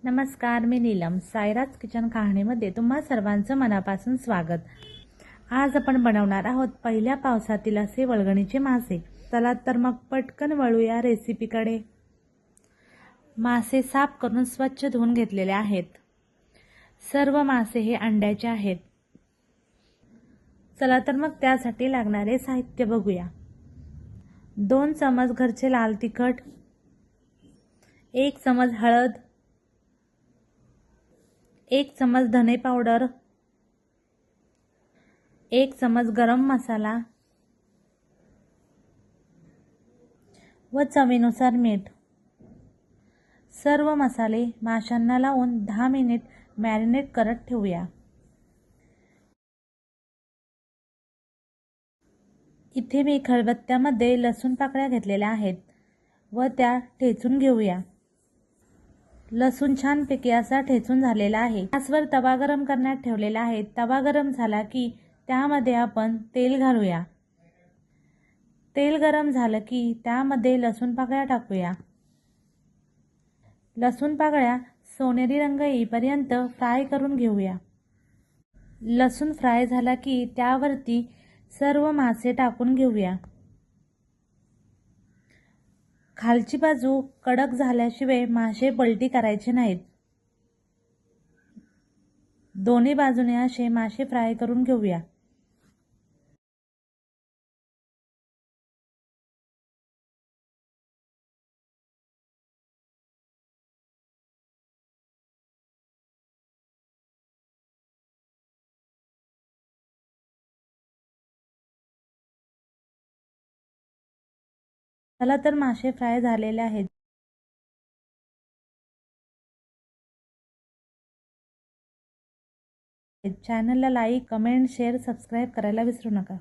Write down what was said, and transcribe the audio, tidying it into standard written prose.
नमस्कार, मी नीलम. सायराज किचन कहाणीमध्ये तुम्हा सर्वांचं मनापासून स्वागत. आज आपण बनवणार आहोत पहिल्या पावसातील असे वळगणीचे मासे. चला तर मग पटकन वळूया रेसिपीकडे. मासे साफ करून स्वच्छ धुवून घेतलेले आहेत. सर्व मासे हे अंड्याचे आहेत. चला तर मग त्यासाठी लागणारे साहित्य बघूया. 2 चमच घरचे लाल तिखट, 1 चमच हळद, 1 चमच धने पावडर, 1 चमच गरम मसाला व चवीनुसार मीठ. सर्व मसाले माशांना लावून 10 मिनिट मॅरिनेट करत ठेवूया. इथे मी खलबत्त्यामध्ये लसूण पाकळ्या घेतलेल्या आहेत व त्या ठेचून घेऊया. लसूण छानपैकी असा ठेचून झालेला आहे. गॅसवर तवा गरम करण्यात ठेवलेला आहे. तवा गरम झाला की त्यामध्ये आपण तेल घालूया. तेल गरम झालं की त्यामध्ये लसूण पाकळ्या टाकूया. लसूण पाकळ्या सोनेरी रंग येईपर्यंत फ्राय करून घेऊया. लसूण फ्राय झाला की त्यावरती सर्व मासे टाकून घेऊया. खालची बाजू कडक झाल्याशिवाय मासे पलटी करायचे नाहीत. दोन्ही बाजूने असे मासे फ्राय करून घेऊया. चला तर मासे फ्राय झालेले आहेत. चॅनलला लाईक, कमेंट, शेअर, सबस्क्राईब करायला विसरू नका.